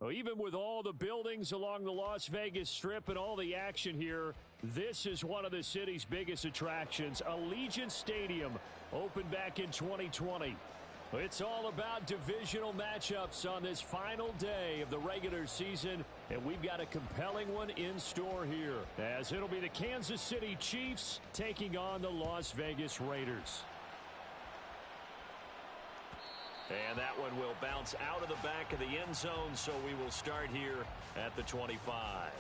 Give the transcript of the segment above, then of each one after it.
Well, even with all the buildings along the Las Vegas Strip and all the action here, this is one of the city's biggest attractions. Allegiant Stadium opened back in 2020. It's all about divisional matchups on this final day of the regular season, and we've got a compelling one in store here, as it'll be the Kansas City Chiefs taking on the Las Vegas Raiders. And that one will bounce out of the back of the end zone, so we will start here at the 25.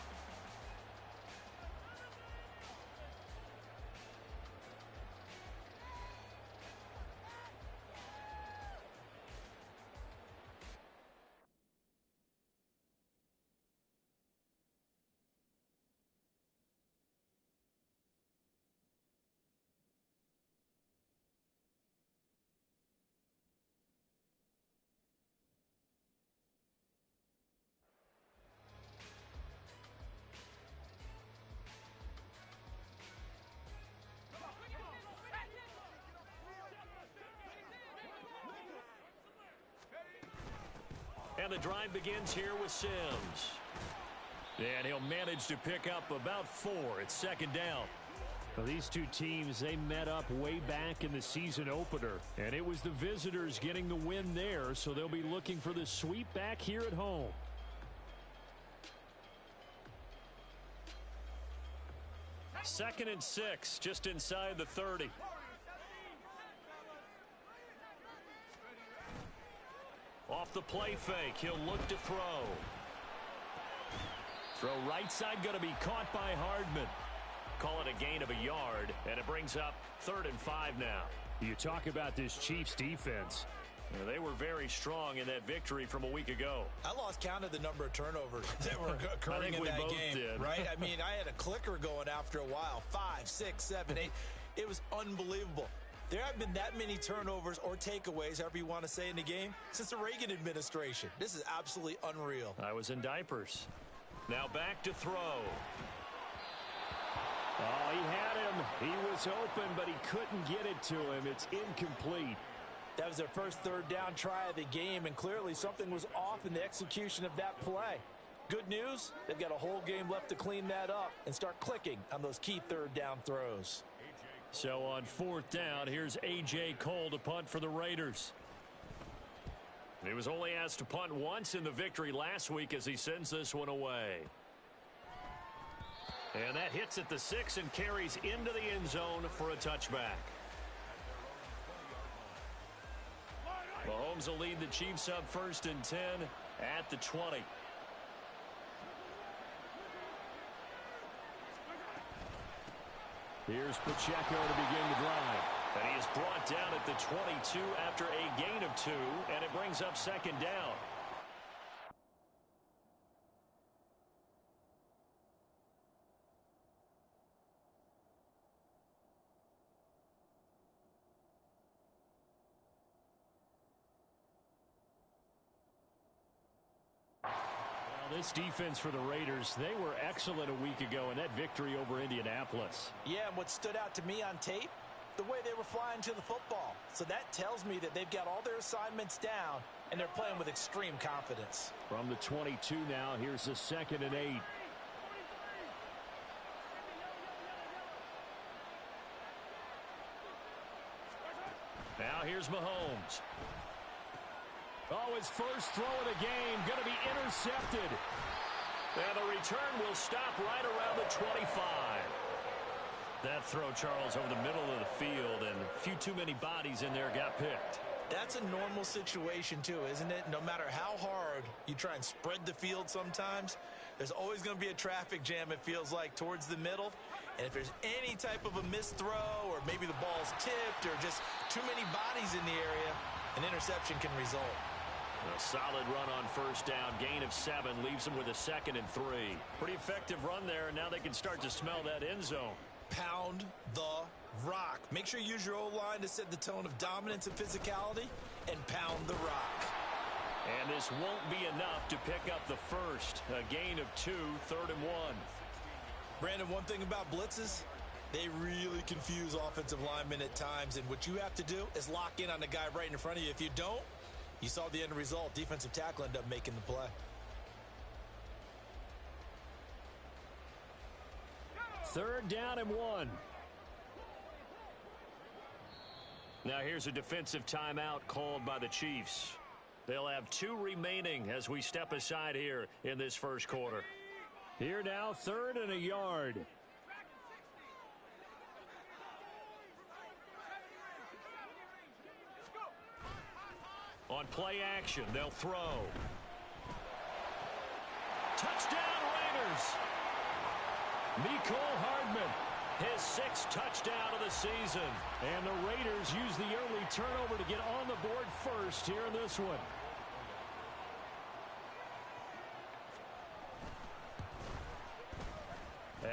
And the drive begins here with Sims. And he'll manage to pick up about 4. It's second down. Well, these two teams, they met up way back in the season opener. And it was the visitors getting the win there, so they'll be looking for the sweep back here at home. Second and 6, just inside the 30. Off the play fake, he'll look to throw. Throw right side, going to be caught by Hardman. Call it a gain of a yard, and it brings up 3rd and 5 now. You talk about this Chiefs defense. They were very strong in that victory from a week ago. I lost count of the number of turnovers that were occurring in that game. Did. Right? I mean, I had a clicker going after a while. 5, 6, 7, 8. It was unbelievable. There haven't been that many turnovers or takeaways, however you want to say, in the game since the Reagan administration. This is absolutely unreal. I was in diapers. Now back to throw. Oh, he had him. He was open, but he couldn't get it to him. It's incomplete. That was their first third down try of the game, and clearly something was off in the execution of that play. Good news, they've got a whole game left to clean that up and start clicking on those key third down throws. So on 4th down, here's A.J. Cole to punt for the Raiders. He was only asked to punt once in the victory last week as he sends this one away. And that hits at the 6 and carries into the end zone for a touchback. Mahomes will lead the Chiefs up 1st and 10 at the 20. Here's Pacheco to begin the drive. And he is brought down at the 22 after a gain of 2, and it brings up 2nd down. This defense for the Raiders, they were excellent a week ago in that victory over Indianapolis. Yeah, and what stood out to me on tape, the way they were flying to the football. So that tells me that they've got all their assignments down, and they're playing with extreme confidence. From the 22 now, here's the 2nd and 8. Now here's Mahomes. Oh, his first throw of the game, going to be intercepted. And the return will stop right around the 25. That throw, Charles, over the middle of the field, and a few too many bodies in there got picked. That's a normal situation, too, isn't it? No matter how hard you try and spread the field sometimes, there's always going to be a traffic jam, it feels like, towards the middle. And if there's any type of a missed throw, or maybe the ball's tipped, or just too many bodies in the area, an interception can result. A solid run on 1st down. Gain of 7 leaves them with a 2nd and 3. Pretty effective run there, and now they can start to smell that end zone. Pound the rock. Make sure you use your O-line to set the tone of dominance and physicality, and pound the rock. And this won't be enough to pick up the first. A gain of 2, 3rd and 1. Brandon, one thing about blitzes, they really confuse offensive linemen at times, and what you have to do is lock in on the guy right in front of you. If you don't, you saw the end result. Defensive tackle ended up making the play. 3rd down and 1. Now here's a defensive timeout called by the Chiefs. They'll have 2 remaining as we step aside here in this first quarter. Here now, 3rd and a yard. On play action, they'll throw. Touchdown Raiders! Mecole Hardman. His 6th touchdown of the season. And the Raiders use the early turnover to get on the board first here in this one.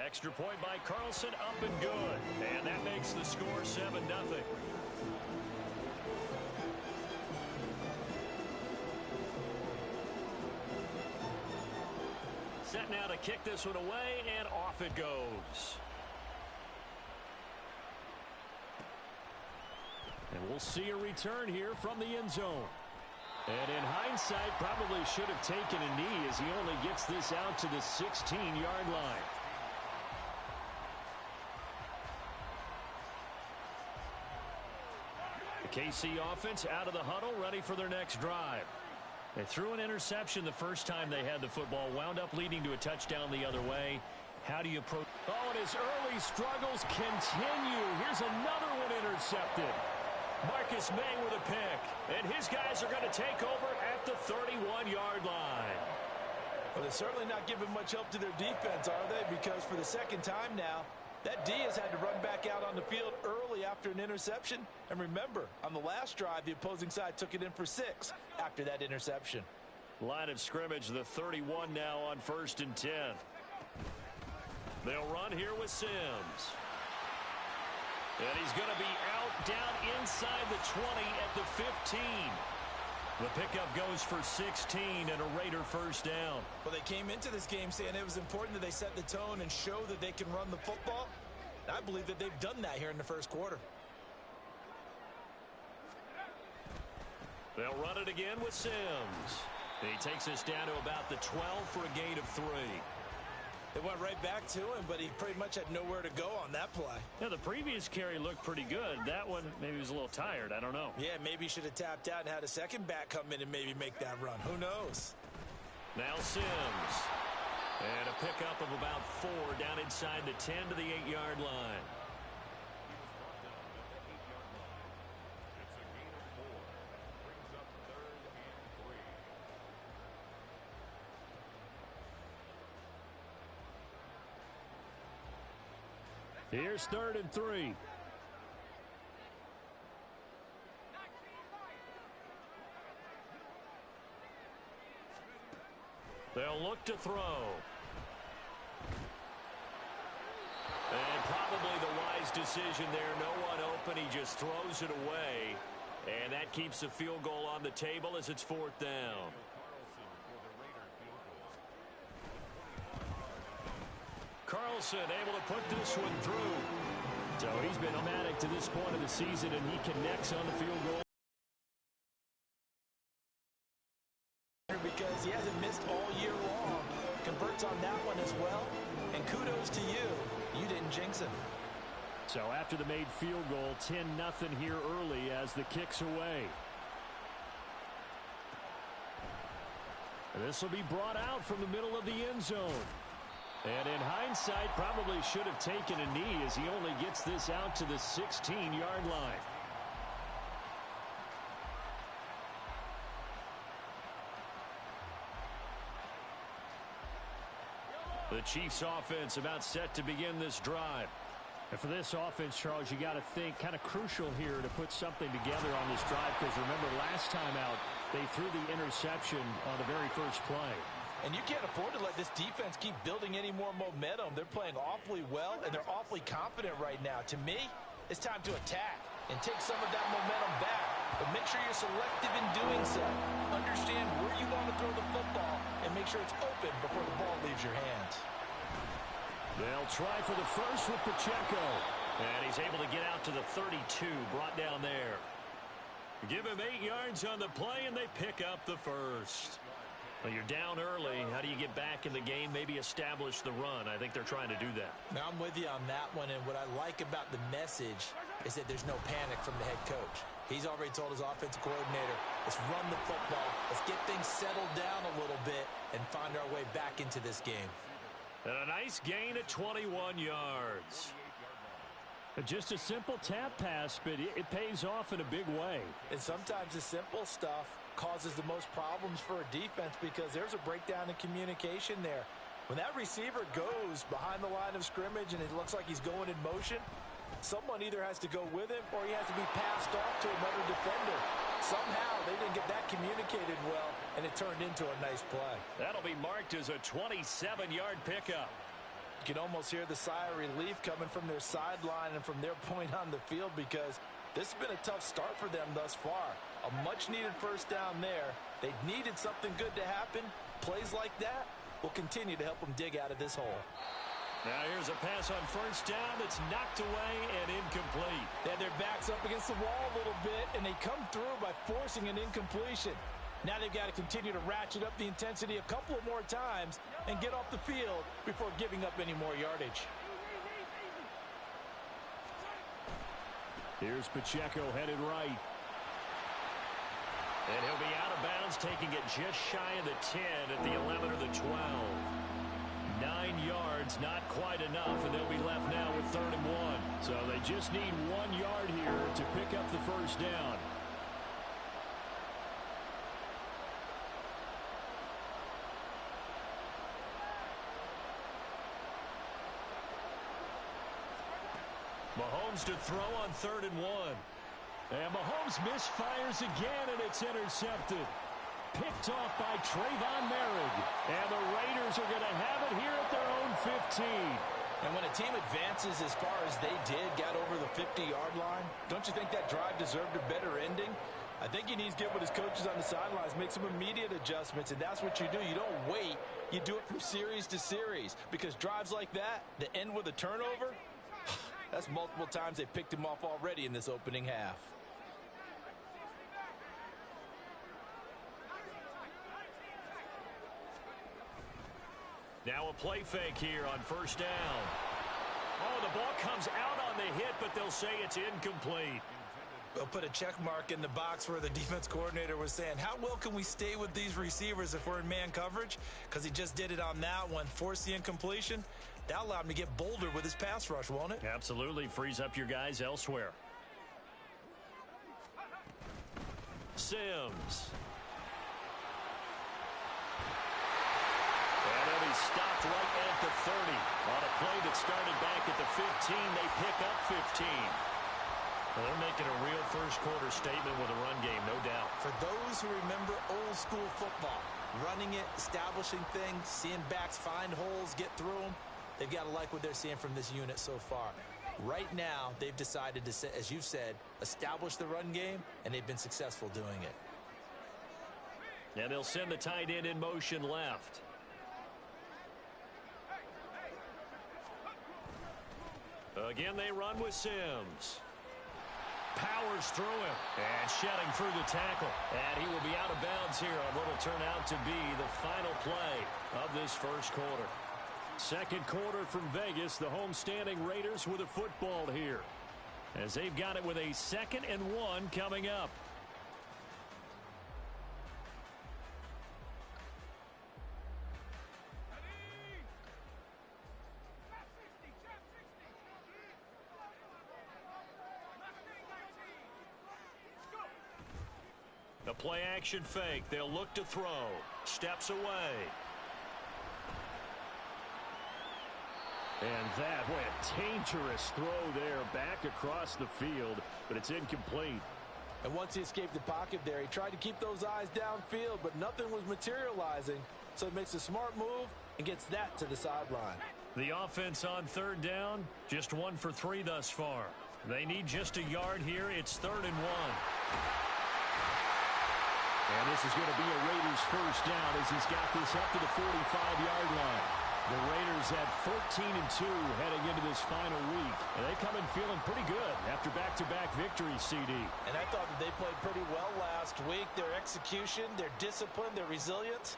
Extra point by Carlson, up and good. And that makes the score 7-0. Set now to kick this one away, and off it goes. And we'll see a return here from the end zone. And in hindsight, probably should have taken a knee as he only gets this out to the 16-yard line. The KC offense out of the huddle, ready for their next drive. They threw an interception the first time they had the football, wound up leading to a touchdown the other way. How do you approach? Oh, and his early struggles continue. Here's another one intercepted. Marcus May with a pick, and his guys are going to take over at the 31-yard line. Well, they're certainly not giving much help to their defense, are they? Because for the second time now, that D has had to run back out on the field early after an interception. And remember, on the last drive, the opposing side took it in for 6 after that interception. Line of scrimmage, the 31 now on 1st and 10. They'll run here with Sims. And he's going to be out down inside the 20 at the 15. The pickup goes for 16 and a Raider first down. Well, they came into this game saying it was important that they set the tone and show that they can run the football. And I believe that they've done that here in the first quarter. They'll run it again with Sims. He takes us down to about the 12 for a gain of 3. They went right back to him, but he pretty much had nowhere to go on that play. Yeah, the previous carry looked pretty good. That one, maybe he was a little tired. I don't know. Yeah, maybe he should have tapped out and had a second back come in and maybe make that run. Who knows? Now Sims. And a pickup of about 4 down inside the 10 to the 8-yard line. Here's 3rd and 3. They'll look to throw. And probably the wise decision there. No one open. He just throws it away. And that keeps the field goal on the table as it's 4th down. Carlson able to put this one through. So he's been automatic to this point of the season, and he connects on the field goal. Because he hasn't missed all year long. Converts on that one as well. And kudos to you. You didn't jinx him. So after the made field goal, 10-0 here early as the kick's away. This will be brought out from the middle of the end zone. And in hindsight, probably should have taken a knee as he only gets this out to the 16-yard line. The Chiefs offense about set to begin this drive. And for this offense, Charles, you got to think kind of crucial here to put something together on this drive, because remember last time out, they threw the interception on the very first play. And you can't afford to let this defense keep building any more momentum. They're playing awfully well, and they're awfully confident right now. To me, it's time to attack and take some of that momentum back. But make sure you're selective in doing so. Understand where you want to throw the football and make sure it's open before the ball leaves your hands. They'll try for the first with Pacheco. And he's able to get out to the 32, brought down there. Give him 8 yards on the play, and they pick up the first. Well, you're down early. How do you get back in the game, maybe establish the run? I think they're trying to do that. Now, I'm with you on that one, and what I like about the message is that there's no panic from the head coach. He's already told his offensive coordinator, let's run the football, let's get things settled down a little bit and find our way back into this game. And a nice gain at 21 yards. Just a simple tap pass, but it pays off in a big way. And sometimes the simple stuff causes the most problems for a defense because there's a breakdown in communication there. When that receiver goes behind the line of scrimmage and it looks like he's going in motion, someone either has to go with him or he has to be passed off to another defender. Somehow they didn't get that communicated well, and it turned into a nice play. That'll be marked as a 27-yard pickup. You can almost hear the sigh of relief coming from their sideline and from their point on the field because this has been a tough start for them thus far. A much-needed first down there. They needed something good to happen. Plays like that will continue to help them dig out of this hole. Now here's a pass on first down that's knocked away and incomplete. They had their backs up against the wall a little bit, and they come through by forcing an incompletion. Now they've got to continue to ratchet up the intensity a couple of more times and get off the field before giving up any more yardage. Here's Pacheco headed right. And he'll be out of bounds, taking it just shy of the 10 at the 11 or the 12. 9 yards, not quite enough, and they'll be left now with 3rd and 1. So they just need 1 yard here to pick up the first down. Mahomes to throw on 3rd and 1. And Mahomes misfires again, and it's intercepted. Picked off by Trayvon Merrick. And the Raiders are going to have it here at their own 15. And when a team advances as far as they did, got over the 50-yard line, don't you think that drive deserved a better ending? I think he needs to get with his coaches on the sidelines, make some immediate adjustments, and that's what you do. You don't wait. You do it from series to series because drives like that end with a turnover, that's multiple times they picked him off already in this opening half. Now a play fake here on first down. Oh, the ball comes out on the hit, but they'll say it's incomplete. They'll put a check mark in the box where the defense coordinator was saying, how well can we stay with these receivers if we're in man coverage? Because he just did it on that one, forced the incompletion. That allowed him to get bolder with his pass rush, won't it? Absolutely. Frees up your guys elsewhere. Sims. And then he's stopped right at the 30. On a play that started back at the 15, they pick up 15. Well, they're making a real first-quarter statement with a run game, no doubt. For those who remember old-school football, running it, establishing things, seeing backs find holes, get through them, they've got to like what they're seeing from this unit so far. Right now, they've decided to, as you've said, establish the run game, and they've been successful doing it. And they'll send the tight end in motion left. Again, they run with Sims. Powers through him and shedding through the tackle. And he will be out of bounds here on what will turn out to be the final play of this first quarter. Second quarter from Vegas, the homestanding Raiders with a football here, as they've got it with a 2nd and 1 coming up. The play action fake. They'll look to throw. Steps away. And that, what a dangerous throw there back across the field, but it's incomplete. And once he escaped the pocket there, he tried to keep those eyes downfield, but nothing was materializing. So he makes a smart move and gets that to the sideline. The offense on 3rd down, just 1 for 3 thus far. They need just a yard here. It's 3rd and 1. And this is going to be a Raiders first down as he's got this up to the 45-yard line. The Raiders had 14 and 2 heading into this final week. And they come in feeling pretty good after back-to-back victories, CD. And I thought that they played pretty well last week. Their execution, their discipline, their resilience,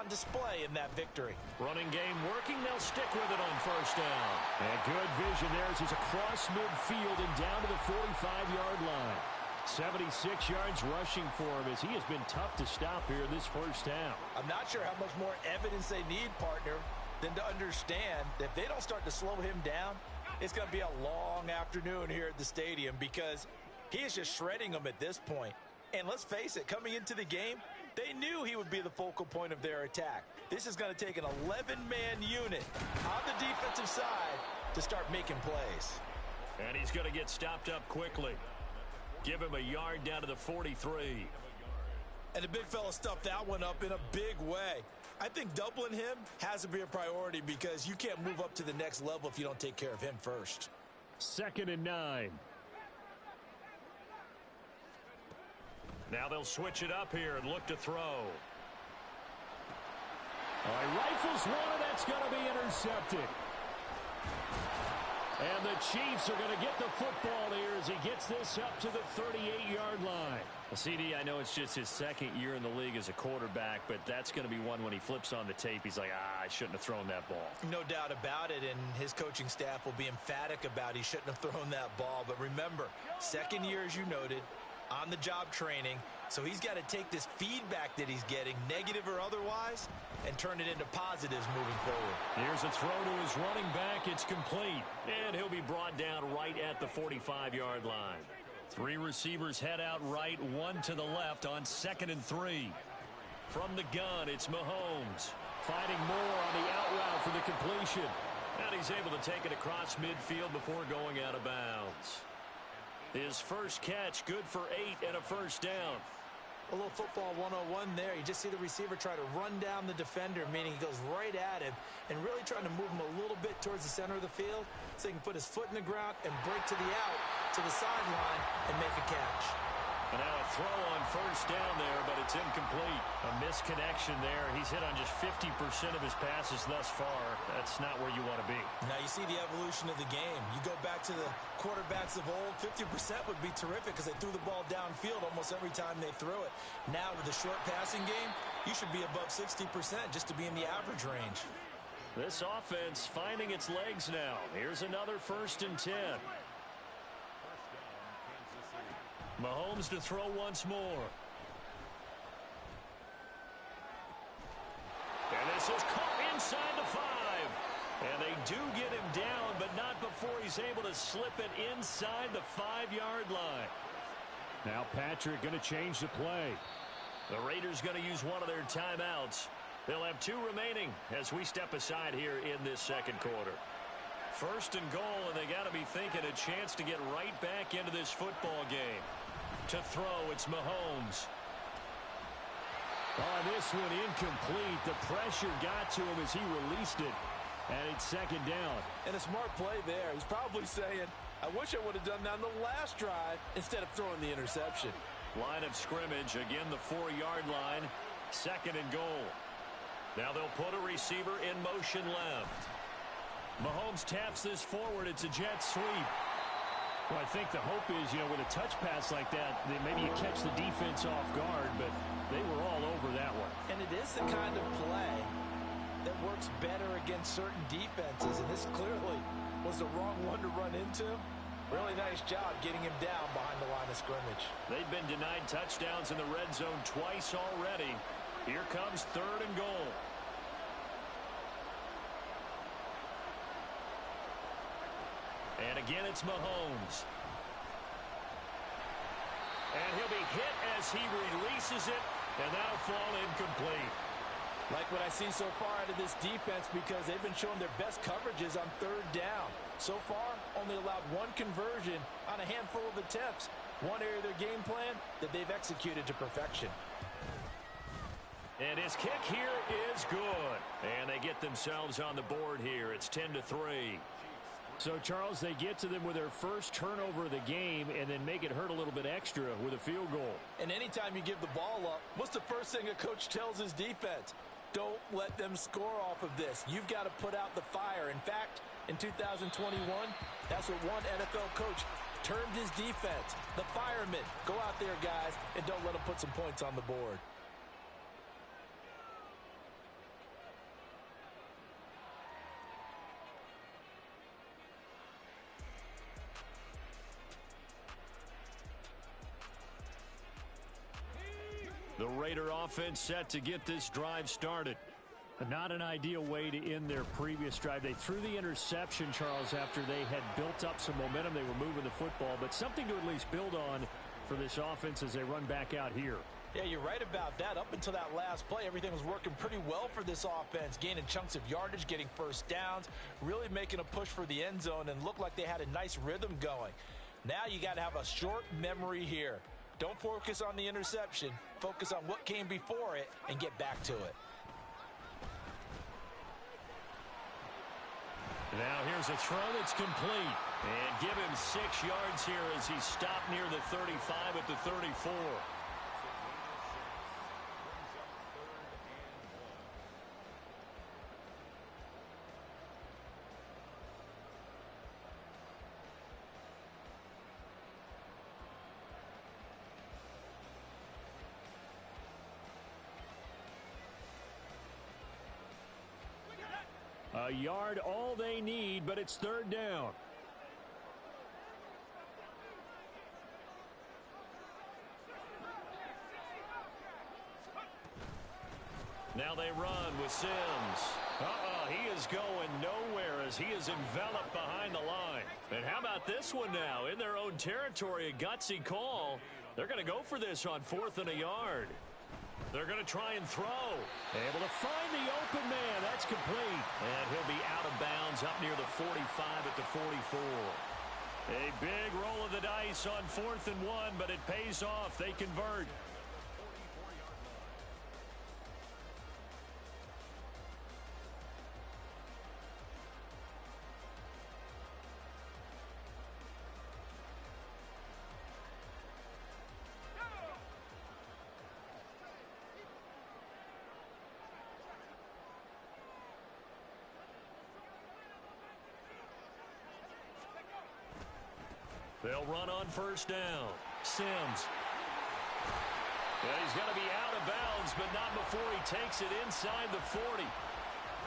on display in that victory. Running game working. They'll stick with it on first down. And good vision there as he's across midfield and down to the 45-yard line. 76 yards rushing for him as he has been tough to stop here in this first half. I'm not sure how much more evidence they need, partner, than to understand that if they don't start to slow him down, it's going to be a long afternoon here at the stadium because he is just shredding them at this point. And let's face it, coming into the game, they knew he would be the focal point of their attack. This is going to take an 11-man unit on the defensive side to start making plays. And he's going to get stopped up quickly. Give him a yard down to the 43. And the big fella stuffed that one up in a big way. I think doubling him has to be a priority because you can't move up to the next level if you don't take care of him first. 2nd and 9. Now they'll switch it up here and look to throw. All right, rifles one, and that's going to be intercepted. And the Chiefs are going to get the football here as he gets this up to the 38-yard line. Well, CD, I know it's just his second year in the league as a quarterback, but that's going to be one when he flips on the tape. He's like, I shouldn't have thrown that ball. No doubt about it, and his coaching staff will be emphatic about he shouldn't have thrown that ball. But remember, second year, as you noted, on-the-job training, so he's got to take this feedback that he's getting, negative or otherwise, and turn it into positives moving forward. Here's a throw to his running back. It's complete, and he'll be brought down right at the 45-yard line. 3 receivers head out right, 1 to the left on 2nd and 3. From the gun, it's Mahomes. Finding more on the out route for the completion. And he's able to take it across midfield before going out of bounds. His first catch, good for 8 and a first down. A little football 101 there. You just see the receiver try to run down the defender, meaning he goes right at him and really trying to move him a little bit towards the center of the field so he can put his foot in the ground and break to the out, to the sideline, and make a catch. And now a throw on first down there, but it's incomplete. A misconnection there. He's hit on just 50% of his passes thus far. That's not where you want to be. Now you see the evolution of the game. You go back to the quarterbacks of old, 50% would be terrific because they threw the ball downfield almost every time they threw it. Now with the short passing game, you should be above 60% just to be in the average range. This offense finding its legs now. Here's another 1st and 10. Mahomes to throw once more. And this is caught inside the 5. And they do get him down, but not before he's able to slip it inside the 5-yard line. Now Patrick going to change the play. The Raiders going to use one of their timeouts. They'll have 2 remaining as we step aside here in this second quarter. 1st and goal, and they got to be thinking a chance to get right back into this football game. To throw, it's Mahomes. On this one, incomplete. The pressure got to him as he released it. And it's 2nd down. And a smart play there. He's probably saying, I wish I would have done that on the last drive instead of throwing the interception. Line of scrimmage, again the 4-yard line. 2nd and goal. Now they'll put a receiver in motion left. Mahomes taps this forward. It's a jet sweep. Well, I think the hope is, with a touch pass like that, that maybe you catch the defense off guard, but they were all over that one. And it is the kind of play that works better against certain defenses, and this clearly was the wrong one to run into. Really nice job getting him down behind the line of scrimmage. They've been denied touchdowns in the red zone twice already. Here comes 3rd and goal. And again, it's Mahomes. And he'll be hit as he releases it, and that'll fall incomplete. Like what I see so far out of this defense because they've been showing their best coverages on 3rd down. So far, only allowed 1 conversion on a handful of attempts. One area of their game plan that they've executed to perfection. And his kick here is good. And they get themselves on the board here. It's 10-3. So, Charles, they get to them with their first turnover of the game and then make it hurt a little bit extra with a field goal. And anytime you give the ball up, what's the first thing a coach tells his defense? Don't let them score off of this. You've got to put out the fire. In fact, in 2021, that's what one NFL coach termed his defense. The firemen. Go out there, guys, and don't let them put some points on the board. Raider offense set to get this drive started. Not an ideal way to end their previous drive. They threw the interception, Charles, after they had built up some momentum. They were moving the football, but something to at least build on for this offense as they run back out here. Yeah, you're right about that. Up until that last play, everything was working pretty well for this offense, gaining chunks of yardage, getting first downs, really making a push for the end zone, and looked like they had a nice rhythm going. Now you got to have a short memory here. Don't focus on the interception. Focus on what came before it and get back to it. Now here's a throw that's complete. And give him 6 yards here as he stopped near the 35 at the 34. A yard all they need, but it's third down. Now they run with Sims. He is going nowhere as he is enveloped behind the line. And how about this one now? In their own territory, a gutsy call. They're going to go for this on 4th and a yard. They're going to try and throw. Able to find the open man. That's complete. And he'll be out of bounds up near the 45 at the 44. A big roll of the dice on 4th and 1, but it pays off. They convert. They'll run on first down. Sims. Well, he's going to be out of bounds, but not before he takes it inside the 40.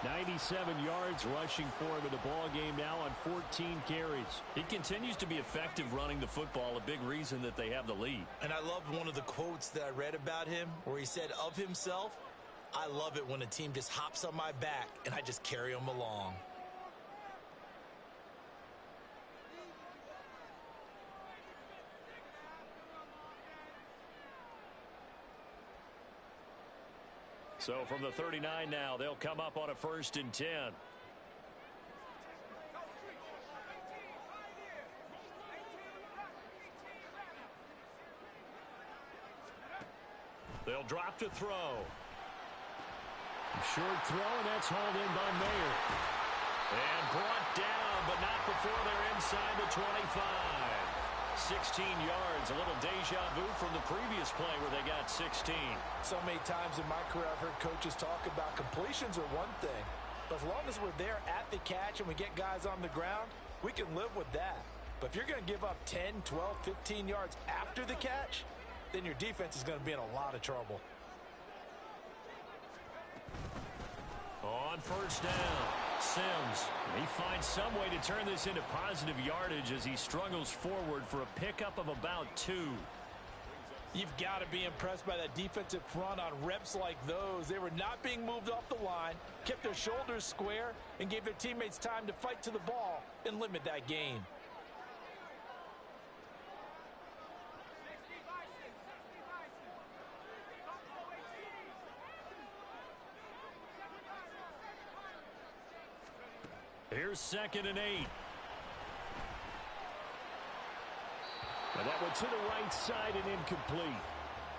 97 yards rushing for him in the ball game now on 14 carries. He continues to be effective running the football, a big reason that they have the lead. And I love one of the quotes that I read about him where he said of himself, "I love it when a team just hops on my back and I just carry them along." So from the 39 now, they'll come up on a 1st and 10. They'll drop to throw. Short throw, and that's hauled in by Mayer. And brought down, but not before they're inside the 25. 16 yards, a little deja vu from the previous play where they got 16. So many times in my career I've heard coaches talk about completions are one thing. But as long as we're there at the catch and we get guys on the ground, we can live with that. But if you're going to give up 10, 12, 15 yards after the catch, then your defense is going to be in a lot of trouble. On first down, Sims. He finds some way to turn this into positive yardage as he struggles forward for a pickup of about 2. You've got to be impressed by that defensive front on reps like those. They were not being moved off the line, kept their shoulders square, and gave their teammates time to fight to the ball and limit that gain. Here's 2nd and 8. And that went to the right side and incomplete.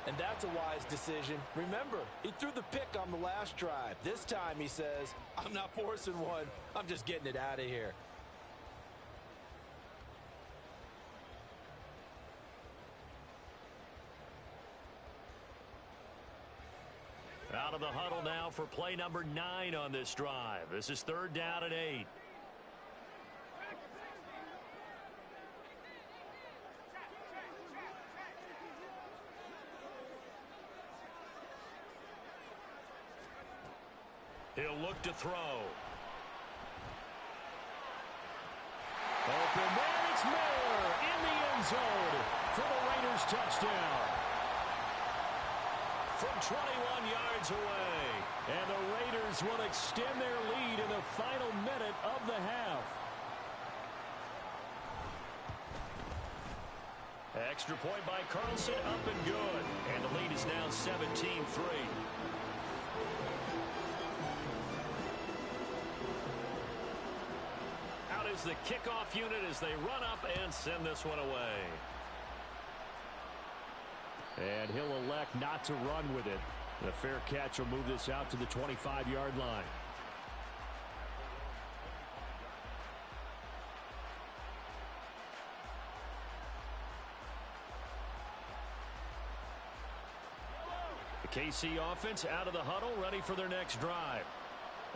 And that's a wise decision. Remember, he threw the pick on the last drive. This time he says, "I'm not forcing one. I'm just getting it out of here." Out of the huddle now for play number 9 on this drive. This is 3rd down and 8. He'll look to throw. Open man, it's Mayer in the end zone for the Raiders touchdown. from 21 yards away. And the Raiders will extend their lead in the final minute of the half. Extra point by Carlson, up and good. And the lead is now 17-3. Out is the kickoff unit as they run up and send this one away. And he'll elect not to run with it. The fair catch will move this out to the 25-yard line. The KC offense out of the huddle, ready for their next drive.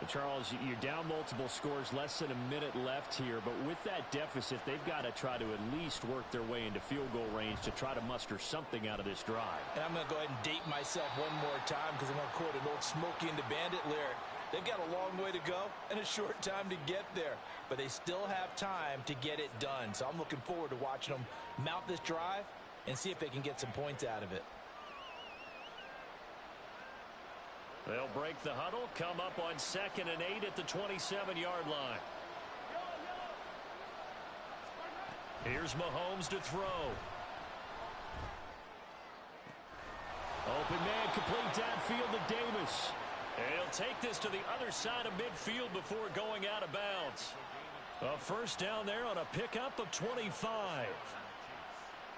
Charles, you're down multiple scores, less than a minute left here, but with that deficit, they've got to try to at least work their way into field goal range to try to muster something out of this drive. And I'm going to go ahead and date myself one more time because I'm going to quote an old Smokey and the Bandit lyric. They've got a long way to go and a short time to get there, but they still have time to get it done. So I'm looking forward to watching them mount this drive and see if they can get some points out of it. They'll break the huddle, come up on 2nd and 8 at the 27-yard line. Here's Mahomes to throw. Open man, complete downfield to Davis. And he'll take this to the other side of midfield before going out of bounds. A first down there on a pickup of 25.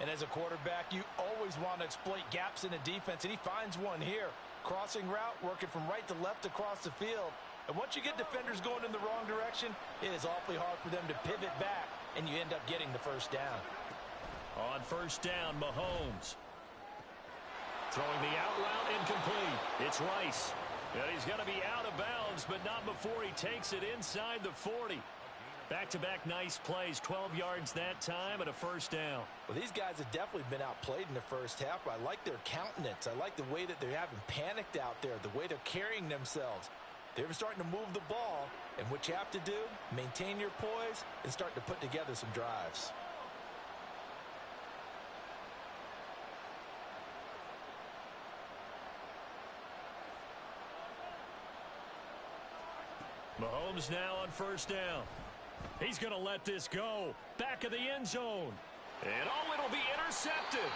And as a quarterback, you always want to exploit gaps in the defense, and he finds one here. Crossing route, working from right to left across the field. And once you get defenders going in the wrong direction, it is awfully hard for them to pivot back, and you end up getting the first down. On first down, Mahomes. Throwing the out route, incomplete. It's Rice. And he's going to be out of bounds, but not before he takes it inside the 40. Back-to-back nice plays, 12 yards that time and a first down. Well, these guys have definitely been outplayed in the first half, but I like their countenance. I like the way that they haven't panicked out there, the way they're carrying themselves. They're starting to move the ball, and what you have to do, maintain your poise and start to put together some drives. Mahomes now on first down. He's going to let this go. Back of the end zone. And it'll be intercepted.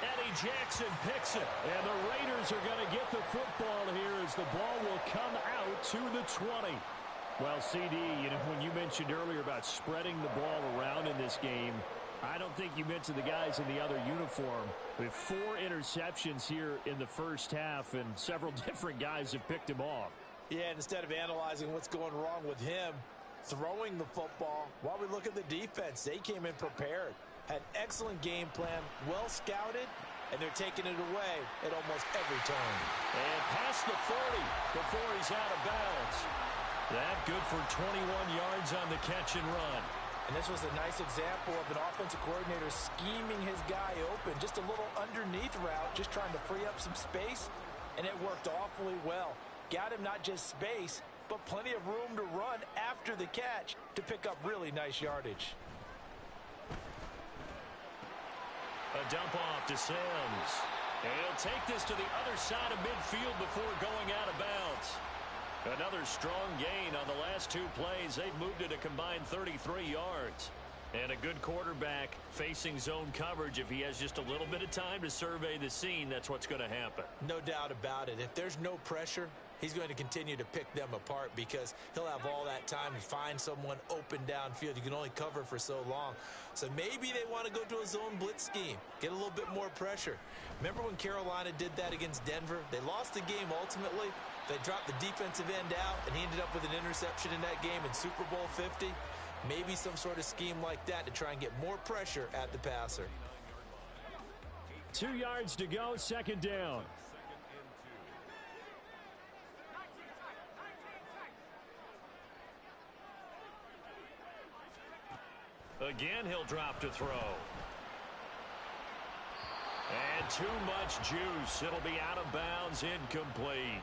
Eddie Jackson picks it. And the Raiders are going to get the football here as the ball will come out to the 20. Well, CD, when you mentioned earlier about spreading the ball around in this game, I don't think you mentioned the guys in the other uniform. We have 4 interceptions here in the first half, and several different guys have picked him off. Yeah, and instead of analyzing what's going wrong with him, throwing the football, while we look at the defense, they came in prepared, had excellent game plan, well scouted, and they're taking it away at almost every turn. And past the 40 before he's out of bounds. That good for 21 yards on the catch and run. And this was a nice example of an offensive coordinator scheming his guy open, just a little underneath route, just trying to free up some space, and it worked awfully well. Got him not just space, but plenty of room to run after the catch to pick up really nice yardage. A dump off to Sims. And he'll take this to the other side of midfield before going out of bounds. Another strong gain on the last 2 plays. They've moved it a combined 33 yards. And a good quarterback facing zone coverage. If he has just a little bit of time to survey the scene, that's what's going to happen. No doubt about it. If there's no pressure, he's going to continue to pick them apart because he'll have all that time to find someone open downfield. You can only cover for so long. So maybe they want to go to a zone blitz scheme, get a little bit more pressure. Remember when Carolina did that against Denver? They lost the game ultimately. They dropped the defensive end out, and he ended up with an interception in that game in Super Bowl 50. Maybe some sort of scheme like that to try and get more pressure at the passer. 2 yards to go, second down. Again, he'll drop to throw. And too much juice. It'll be out of bounds, incomplete.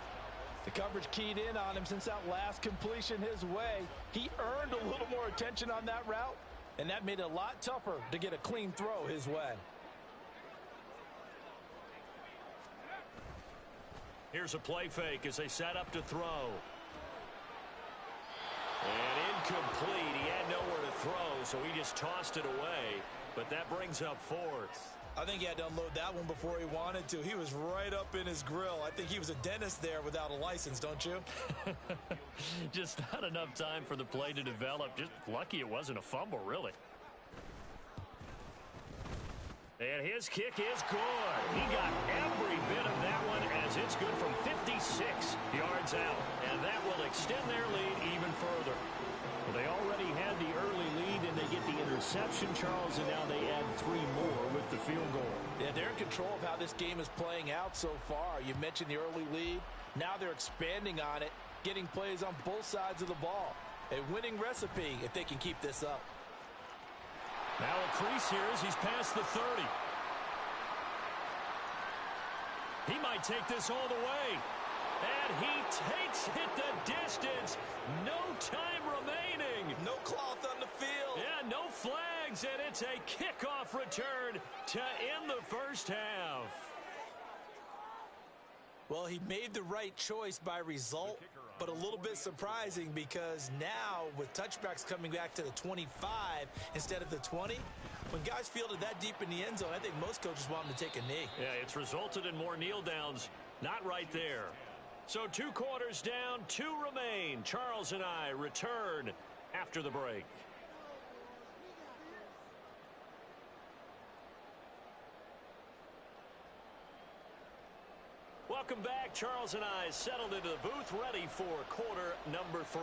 The coverage keyed in on him since that last completion his way. He earned a little more attention on that route, and that made it a lot tougher to get a clean throw his way. Here's a play fake as they set up to throw. And incomplete. He had nowhere to throw, so he just tossed it away. But that brings up fourth. I think he had to unload that one before he wanted to. He was right up in his grill. I think he was a dentist there without a license, don't you? Just not enough time for the play to develop. Just lucky it wasn't a fumble, really. And his kick is good. He got every bit of that one as it's good from 56 yards out. And that will extend their lead even further. Well, they already had the early lead, and they get the interception, Charles, and now they add 3 more with the field goal. Yeah, they're in control of how this game is playing out so far. You mentioned the early lead. Now they're expanding on it, getting plays on both sides of the ball. A winning recipe if they can keep this up. Now a crease here as he's past the 30. He might take this all the way. And he takes it the distance. No time remaining. No cloth on the field. Yeah, no flags, and it's a kickoff return to end the first half. Well, he made the right choice by result, but a little bit surprising because now with touchbacks coming back to the 25 instead of the 20, when guys fielded that deep in the end zone, I think most coaches want them to take a knee. Yeah, it's resulted in more kneel downs. Not right there. So 2 quarters down, 2 remain. Charles and I return after the break. Welcome back. Charles and I settled into the booth, ready for quarter number 3.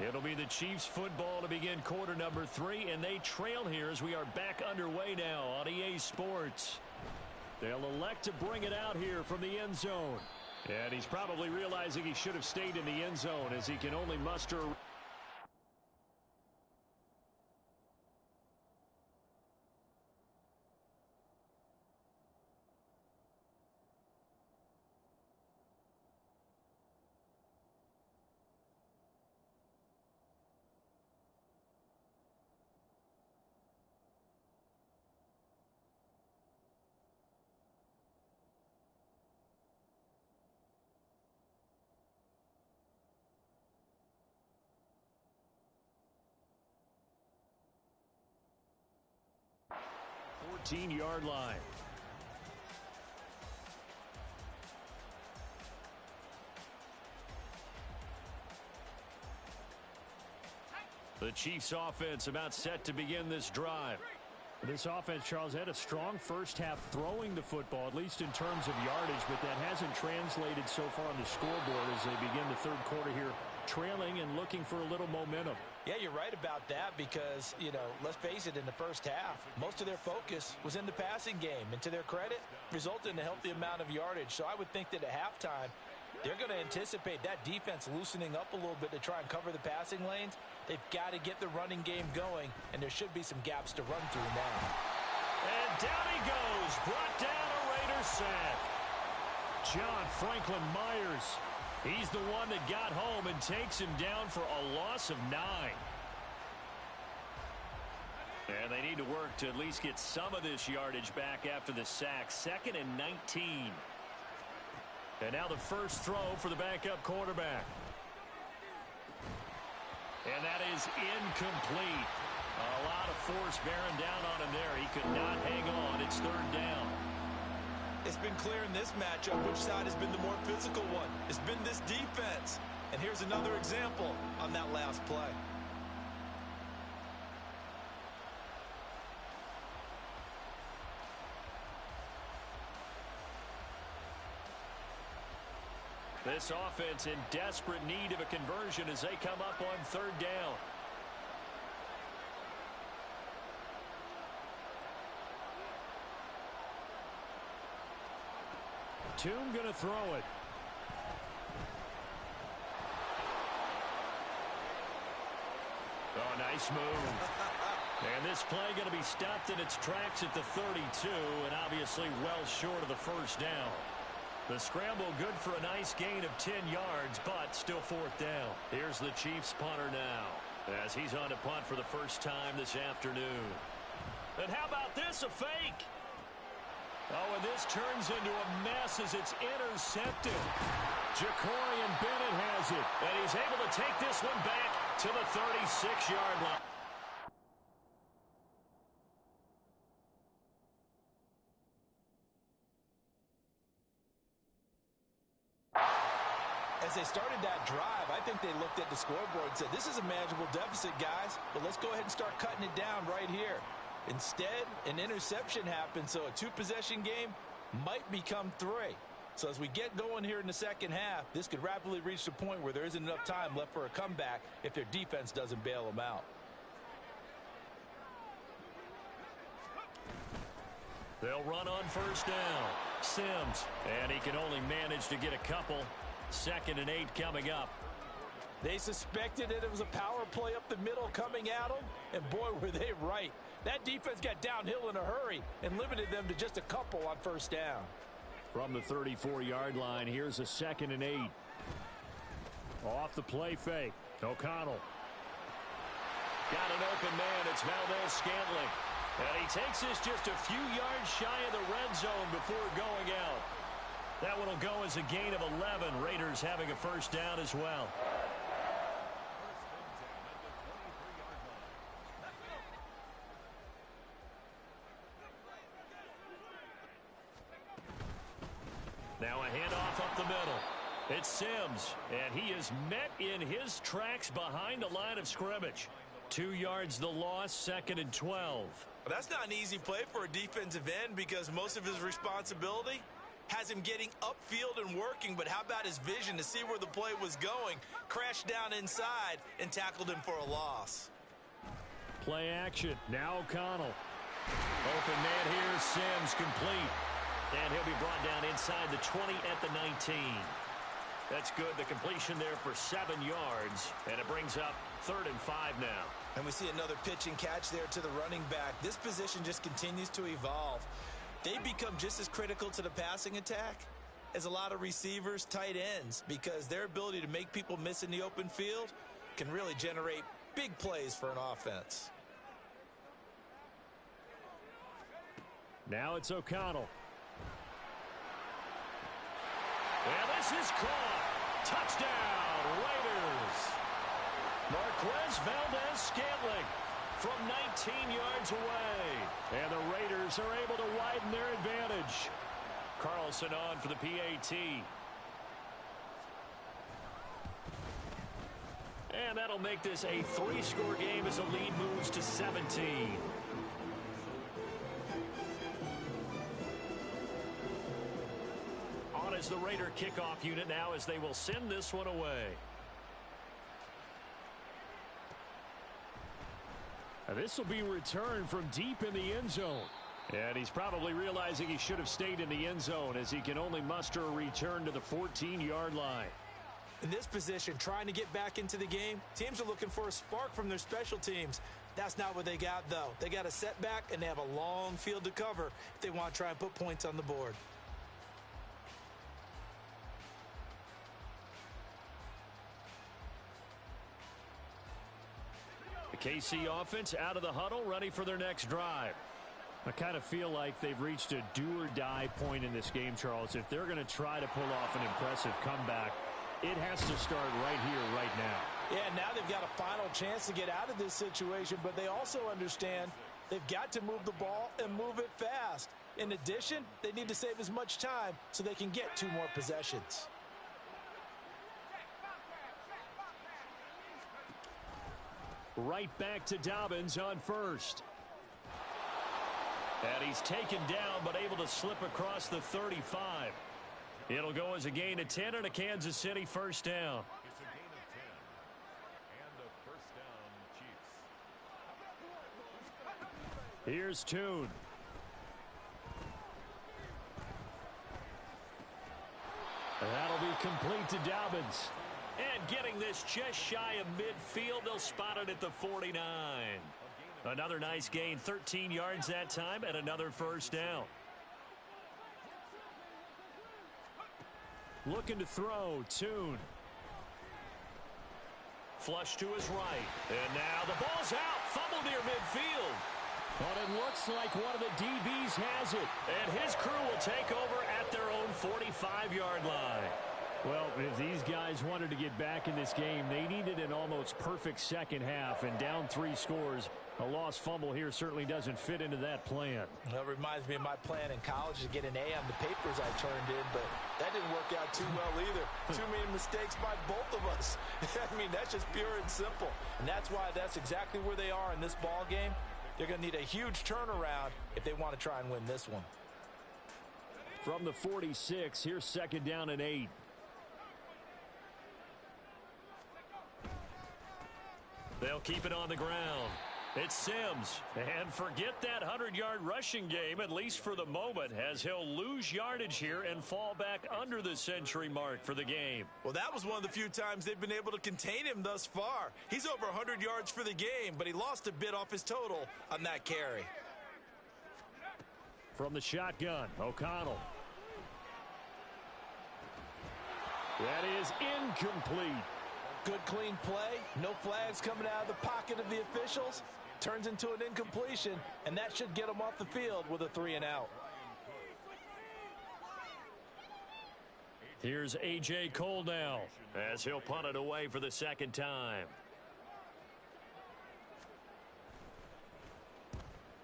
It'll be the Chiefs football to begin quarter number 3, and they trail here as we are back underway now on EA Sports. They'll elect to bring it out here from the end zone. And he's probably realizing he should have stayed in the end zone as he can only muster. Yard line. The Chiefs offense about set to begin this drive. This offense, Charles, had a strong first half throwing the football, at least in terms of yardage, but that hasn't translated so far on the scoreboard as they begin the third quarter here, trailing and looking for a little momentum. Yeah, you're right about that because, you know, let's face it, in the first half, most of their focus was in the passing game. And to their credit, resulted in a healthy amount of yardage. So I would think that at halftime, they're going to anticipate that defense loosening up a little bit to try and cover the passing lanes. They've got to get the running game going, and there should be some gaps to run through now. And down he goes, brought down a Raider sack. John Franklin Myers. He's the one that got home and takes him down for a loss of 9. And they need to work to at least get some of this yardage back after the sack. 2nd and 19. And now the first throw for the backup quarterback. And that is incomplete. A lot of force bearing down on him there. He could not hang on. It's 3rd down. It's been clear in this matchup which side has been the more physical one. It's been this defense. And here's another example on that last play. This offense in desperate need of a conversion as they come up on 3rd down. Toom going to throw it. Oh, nice move. And this play going to be stopped in its tracks at the 32, and obviously well short of the first down. The scramble good for a nice gain of 10 yards, but still 4th down. Here's the Chiefs punter now as he's on to punt for the first time this afternoon. And how about this, a fake? Oh, and this turns into a mess as it's intercepted. Jacorian Bennett has it, and he's able to take this one back to the 36-yard line. As they started that drive, I think they looked at the scoreboard and said, this is a manageable deficit, guys, but let's go ahead and start cutting it down right here. Instead, an interception happened, so a two-possession game might become three. So as we get going here in the second half, this could rapidly reach the point where there isn't enough time left for a comeback if their defense doesn't bail them out. They'll run on first down. Sims, and he can only manage to get a couple. 2nd and 8 coming up. They suspected that it was a power play up the middle coming at them, and boy, were they right. That defense got downhill in a hurry and limited them to just a couple on first down. From the 34-yard line, here's a 2nd and 8. Off the play fake. O'Connell. Got an open man. It's Valdez-Scantling. And he takes this just a few yards shy of the red zone before going out. That one will go as a gain of 11. Raiders having a first down as well. Now a handoff up the middle. It's Sims, and he is met in his tracks behind the line of scrimmage. 2 yards the loss, 2nd and 12. That's not an easy play for a defensive end because most of his responsibility has him getting upfield and working, but how about his vision to see where the play was going, crashed down inside, and tackled him for a loss. Play action. Now O'Connell. Open man here, Sims complete. And he'll be brought down inside the 20 at the 19. That's good. The completion there for 7 yards, and it brings up 3rd and 5 now. And we see another pitch and catch there to the running back. This position just continues to evolve. They become just as critical to the passing attack as a lot of receivers, tight ends, because their ability to make people miss in the open field can really generate big plays for an offense. Now it's O'Connell. And this is caught. Touchdown, Raiders. Marquez Valdez-Scantling from 19 yards away. And the Raiders are able to widen their advantage. Carlson on for the PAT. And that'll make this a 3-score game as the lead moves to 17. On is the Raider kickoff unit now as they will send this one away. This will be returned from deep in the end zone. And he's probably realizing he should have stayed in the end zone as he can only muster a return to the 14-yard line. In this position, trying to get back into the game, teams are looking for a spark from their special teams. That's not what they got, though. They got a setback, and they have a long field to cover if they want to try and put points on the board. KC offense out of the huddle, ready for their next drive. I kind of feel like they've reached a do-or-die point in this game, Charles. If they're going to try to pull off an impressive comeback, it has to start right here, right now. Yeah, now they've got a final chance to get out of this situation, but they also understand they've got to move the ball and move it fast. In addition, they need to save as much time so they can get 2 more possessions. Right back to Dobbins on first. And he's taken down but able to slip across the 35. It'll go as a gain of 10 and a Kansas City first down. It's a gain of 10 and a first down, Chiefs. Here's Tune. That'll be complete to Dobbins. And getting this just shy of midfield, they'll spot it at the 49. Another nice gain, 13 yards that time, and another first down. Looking to throw, Tune. Flush to his right. And now the ball's out. Fumble near midfield. But it looks like one of the DBs has it. And And his crew will take over at their own 45-yard line. Well, if these guys wanted to get back in this game, they needed an almost perfect second half, and down 3 scores. A lost fumble here certainly doesn't fit into that plan. That reminds me of my plan in college to get an A on the papers I turned in, but that didn't work out too well either. Too many mistakes by both of us. I mean, that's just pure and simple. And that's why that's exactly where they are in this ball game. They're going to need a huge turnaround if they want to try and win this one. From the 46, here's second down and 8. They'll keep it on the ground. It's Sims. And forget that 100-yard rushing game, at least for the moment, as he'll lose yardage here and fall back under the century mark for the game. Well, that was one of the few times they've been able to contain him thus far. He's over 100 yards for the game, but he lost a bit off his total on that carry. From the shotgun, O'Connell. That is incomplete. Good clean play. No flags coming out of the pocket of the officials. Turns into an incompletion, and that should get him off the field with a 3-and-out. Here's A.J. Cole now as he'll punt it away for the second time.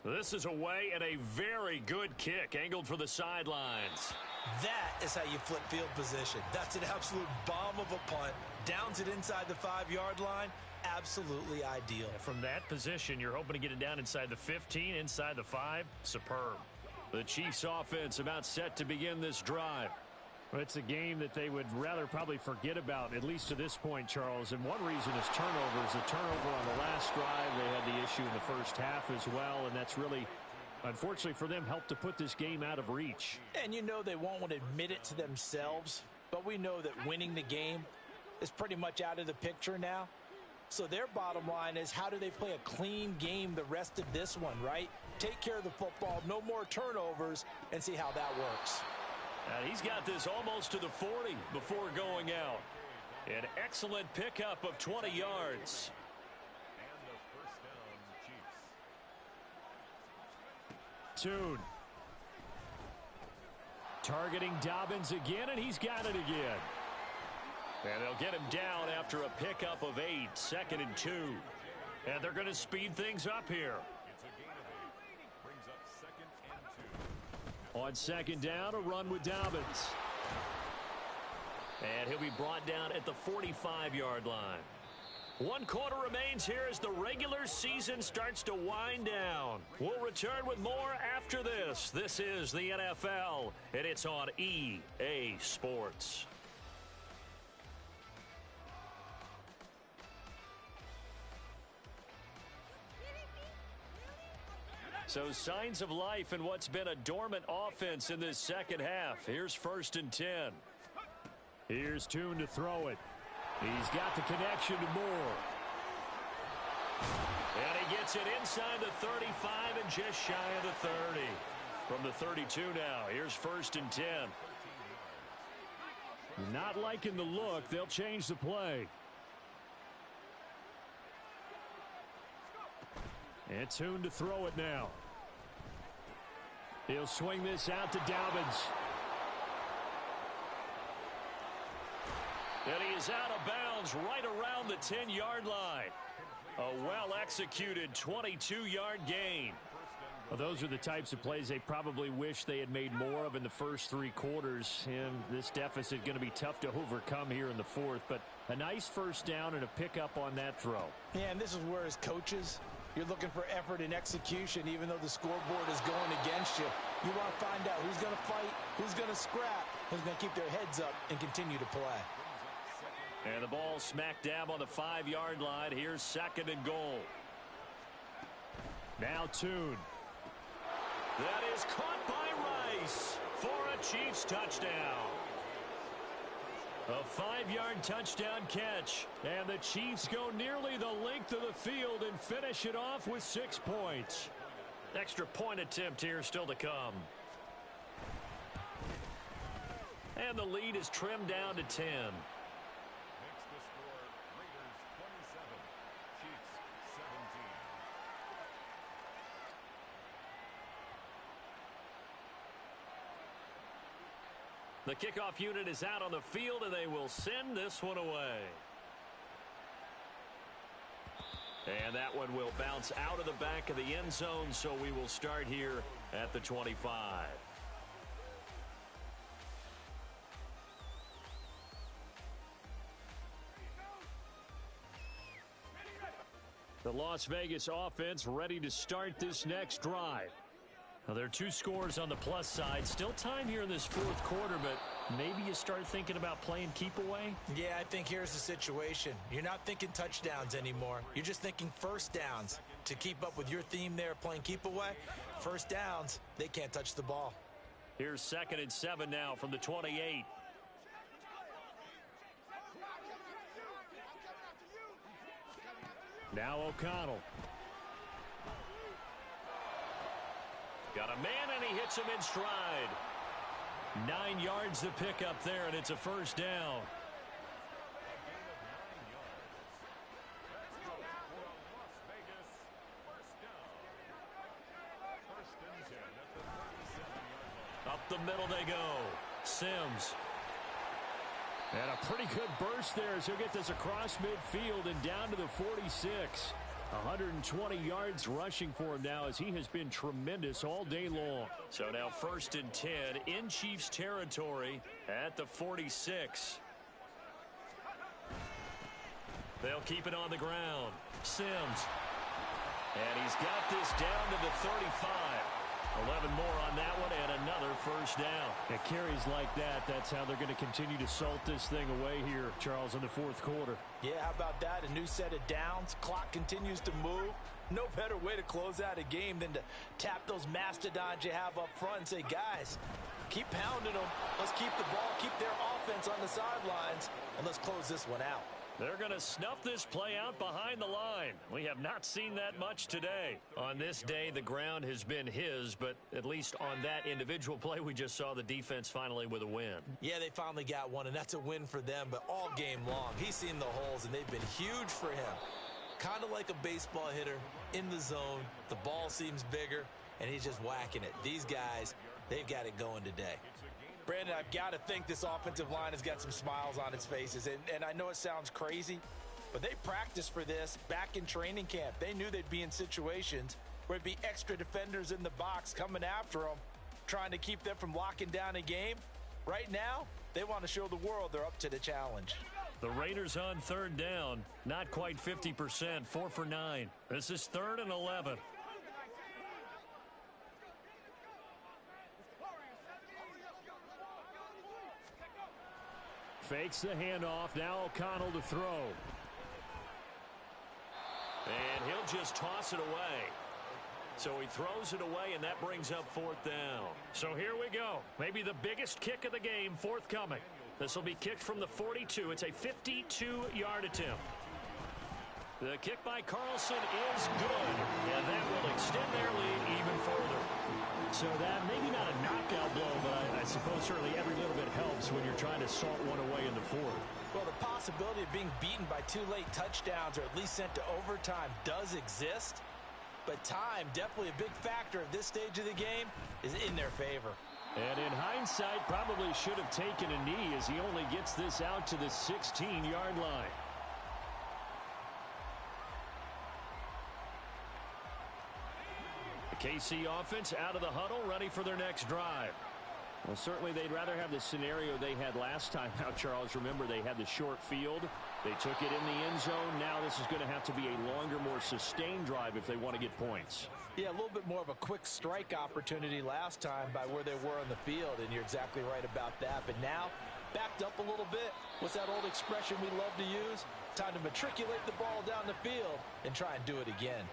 This is away and a very good kick angled for the sidelines. That is how you flip field position. That's an absolute bomb of a punt. Downs it inside the 5-yard line. Absolutely ideal. From that position, you're hoping to get it down inside the 15, inside the 5. Superb. The Chiefs offense about set to begin this drive. Well, it's a game that they would rather probably forget about, at least to this point, Charles. And one reason is turnovers. A turnover on the last drive. They had the issue in the first half as well, and that's really, unfortunately for them, helped to put this game out of reach. And you know they won't want to admit it to themselves, but we know that winning the game is pretty much out of the picture now. So their bottom line is, how do they play a clean game the rest of this one, right? Take care of the football, no more turnovers, and see how that works. And he's got this almost to the 40 before going out. An excellent pickup of 20 yards. And the first down, Chiefs. Tune. Targeting Dobbins again, and he's got it again. And they'll get him down after a pickup of 8, 2nd and 2. And they're going to speed things up here. It's a gain of 8. Brings up 2nd and 2. On second down, a run with Dobbins. And he'll be brought down at the 45-yard line. 1 quarter remains here as the regular season starts to wind down. We'll return with more after this. This is the NFL, and it's on EA Sports. So signs of life in what's been a dormant offense in this second half. Here's 1st and 10. Here's Tune to throw it. He's got the connection to Moore. And he gets it inside the 35 and just shy of the 30. From the 32 now, here's 1st and 10. Not liking the look. They'll change the play. And Tune to throw it now. He'll swing this out to Dobbins. And he is out of bounds right around the 10-yard line. A well-executed 22-yard gain. Well, those are the types of plays they probably wish they had made more of in the first 3 quarters. And this deficit going to be tough to overcome here in the 4th. But a nice first down and a pickup on that throw. Yeah, and this is where, as coaches, you're looking for effort and execution, even though the scoreboard is going against you. You want to find out who's going to fight, who's going to scrap, who's going to keep their heads up and continue to play. And the ball smack dab on the 5-yard line. Here's 2nd and goal. Now Tune. That is caught by Rice for a Chiefs touchdown. A 5-yard touchdown catch. And the Chiefs go nearly the length of the field and finish it off with 6 points. Extra point attempt here still to come. And the lead is trimmed down to 10. Makes the score Raiders 27, Chiefs 17. The kickoff unit is out on the field, and they will send this one away. And that one will bounce out of the back of the end zone, so we will start here at the 25. The Las Vegas offense ready to start this next drive. Well, there are 2 scores on the plus side. Still time here in this fourth quarter, but maybe you start thinking about playing keep away? Yeah, I think here's the situation. You're not thinking touchdowns anymore. You're just thinking first downs. To keep up with your theme there, playing keep away, first downs, they can't touch the ball. Here's 2nd and 7 now from the 28. Now O'Connell. Got a man, and he hits him in stride. 9 yards to pick up there, and it's a first down. Up the middle they go. Sims. And a pretty good burst there as he'll get this across midfield and down to the 46. 120 yards rushing for him now as he has been tremendous all day long. So now 1st and 10 in Chiefs territory at the 46. They'll keep it on the ground. Sims. And he's got this down to the 35. 11 more on that one and another first down. At carries like that, that's how they're going to continue to salt this thing away here, Charles, in the fourth quarter. Yeah, how about that? A new set of downs. Clock continues to move. No better way to close out a game than to tap those mastodons you have up front and say, guys, keep pounding them. Let's keep the ball, keep their offense on the sidelines, and let's close this one out. They're going to snuff this play out behind the line. We have not seen that much today. On this day, the ground has been his, but at least on that individual play, we just saw the defense finally with a win. Yeah, they finally got one, and that's a win for them, but all game long, he's seen the holes, and they've been huge for him. Kind of like a baseball hitter in the zone. The ball seems bigger, and he's just whacking it. These guys, they've got it going today. Brandon, I've got to think this offensive line has got some smiles on its faces. And I know it sounds crazy, but they practiced for this back in training camp. They knew they'd be in situations where it'd be extra defenders in the box coming after them, trying to keep them from locking down a game. Right now, they want to show the world they're up to the challenge. The Raiders on 3rd down, not quite 50%, 4 for 9. This is 3rd and 11. Fakes the handoff. Now O'Connell to throw. And he'll just toss it away. So he throws it away, and that brings up 4th down. So here we go. Maybe the biggest kick of the game forthcoming. This will be kicked from the 42. It's a 52-yard attempt. The kick by Carlson is good, and that will extend their lead even further. So that maybe not a knockout blow, but I suppose certainly every little bit helps when you're trying to salt one away in the fourth. Well, the possibility of being beaten by 2 late touchdowns or at least sent to overtime does exist, but time, definitely a big factor at this stage of the game, is in their favor. And in hindsight, probably should have taken a knee as he only gets this out to the 16-yard line. The KC offense out of the huddle, ready for their next drive. Well, certainly they'd rather have the scenario they had last time. Now, Charles, remember they had the short field. They took it in the end zone. Now this is going to have to be a longer, more sustained drive if they want to get points. Yeah, a little bit more of a quick strike opportunity last time by where they were on the field, and you're exactly right about that. But now, backed up a little bit. What's that old expression we love to use? Time to matriculate the ball down the field and try and do it again.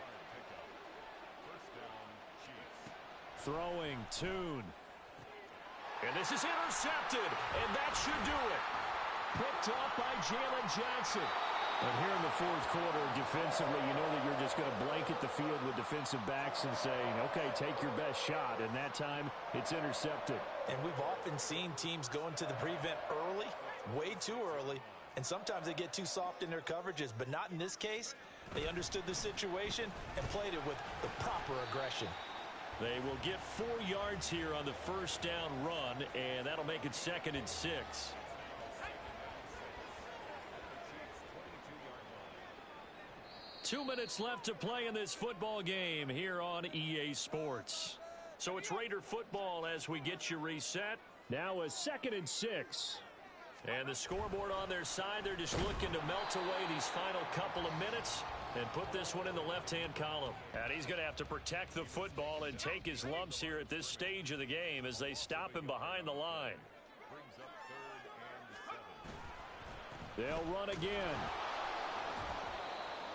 Throwing, Tune. And this is intercepted, and that should do it. Picked off by Jalen Johnson. And here in the fourth quarter, defensively, you know that you're just going to blanket the field with defensive backs and saying, okay, take your best shot. And that time, it's intercepted. And we've often seen teams go into the prevent early, way too early, and sometimes they get too soft in their coverages, but not in this case. They understood the situation and played it with the proper aggression. They will get 4 yards here on the first down run, and that'll make it 2nd and 6. 2 minutes left to play in this football game here on EA Sports. So it's Raider football as we get you reset. Now a 2nd and 6. And the scoreboard on their side, they're just looking to melt away these final couple of minutes and put this one in the left-hand column. And he's going to have to protect the football and take his lumps here at this stage of the game as they stop him behind the line. Brings up 3rd and 7. They'll run again.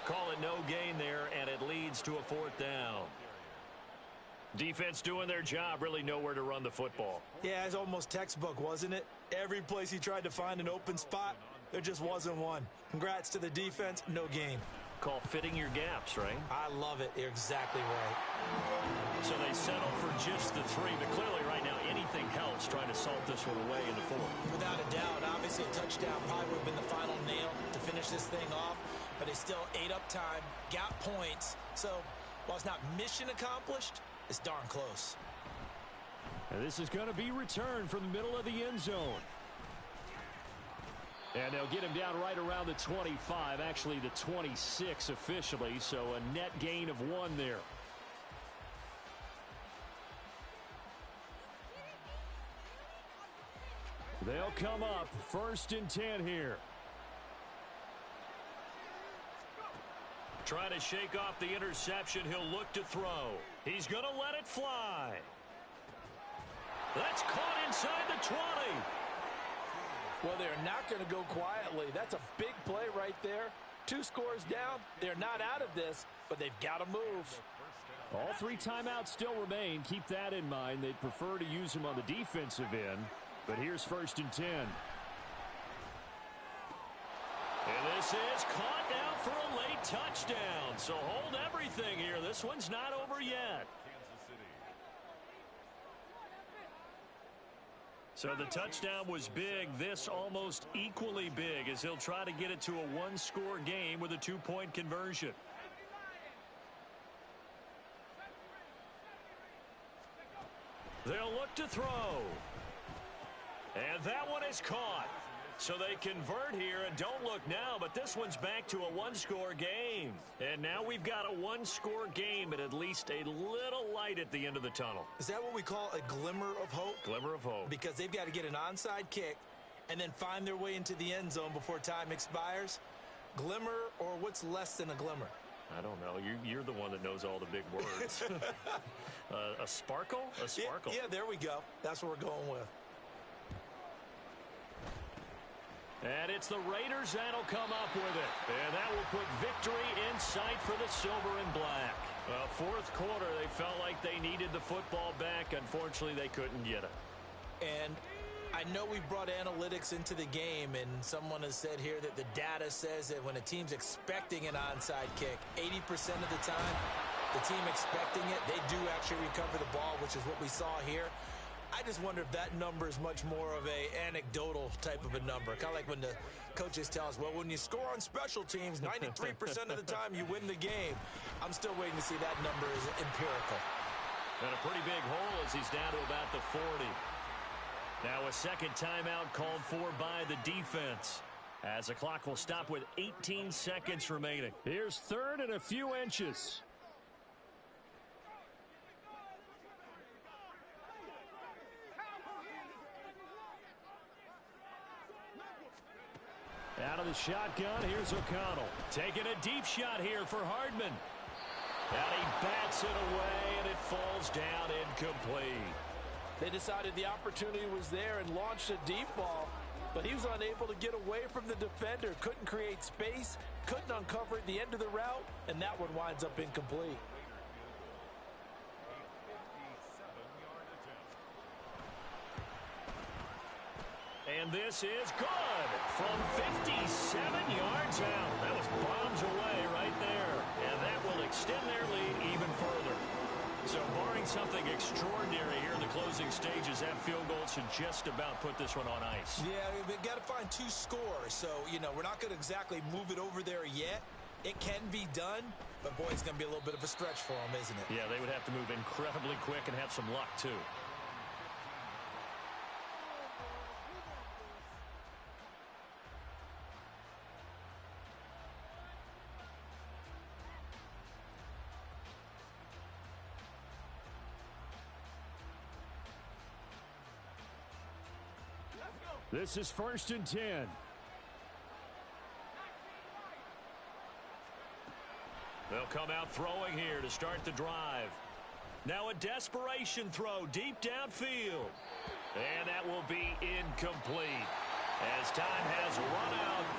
Call it no gain there, and it leads to a 4th down. Defense doing their job, really nowhere to run the football. Yeah, it's almost textbook, wasn't it? Every place he tried to find an open spot, there just wasn't one. Congrats to the defense, no gain. Call fitting your gaps, right? I love it. You're exactly right. So they settle for just the 3, but clearly right now anything helps trying to salt this one away in the 4th. Without a doubt, obviously a touchdown probably would have been the final nail to finish this thing off, but they still ate up time, got points. So while it's not mission accomplished, it's darn close. And this is going to be returned from the middle of the end zone. And they'll get him down right around the 25, actually the 26 officially, so a net gain of 1 there. They'll come up 1st and 10 here. Trying to shake off the interception, he'll look to throw. He's going to let it fly. That's caught inside the 20. Well, they're not going to go quietly. That's a big play right there. 2 scores down. They're not out of this, but they've got to move. All 3 timeouts still remain. Keep that in mind. They'd prefer to use them on the defensive end. But here's 1st and 10. And this is caught now for a late touchdown. So hold everything here. This one's not over yet. So the touchdown was big. This almost equally big as he'll try to get it to a 1-score game with a 2-point conversion. They'll look to throw. And that one is caught. So they convert here and don't look now, but this one's back to a 1-score game. And now we've got a 1-score game and at least a little light at the end of the tunnel. Is that what we call a glimmer of hope? Glimmer of hope. Because they've got to get an onside kick and then find their way into the end zone before time expires. Glimmer, or what's less than a glimmer? I don't know. You're the one that knows all the big words. A sparkle? A sparkle. Yeah, there we go. That's what we're going with. And it's the Raiders that'll come up with it. And that will put victory in sight for the silver and black. Well, 4th quarter, they felt like they needed the football back. Unfortunately, they couldn't get it. And I know we brought analytics into the game, and someone has said here that the data says that when a team's expecting an onside kick, 80% of the time, the team expecting it, they do actually recover the ball, which is what we saw here. I just wonder if that number is much more of a anecdotal type of a number. Kind of like when the coaches tell us, well, when you score on special teams, 93% of the time you win the game. I'm still waiting to see that number is empirical. And a pretty big hole as he's down to about the 40. Now a 2nd timeout called for by the defense, as the clock will stop with 18 seconds remaining. Here's 3rd and a few inches. Out of the shotgun, here's O'Connell. Taking a deep shot here for Hardman. And he bats it away, and it falls down incomplete. They decided the opportunity was there and launched a deep ball, but he was unable to get away from the defender, couldn't create space, couldn't uncover at the end of the route, and that one winds up incomplete. And this is good from 57 yards out. That was bombs away right there. And that will extend their lead even further. So barring something extraordinary here in the closing stages, that field goal should just about put this one on ice. Yeah, they've got to find 2 scores. So, we're not going to exactly move it over there yet. It can be done, but boy, it's going to be a little bit of a stretch for them, isn't it? Yeah, they would have to move incredibly quick and have some luck, too. This is 1st and 10. They'll come out throwing here to start the drive. Now a desperation throw deep downfield. And that will be incomplete as time has run out.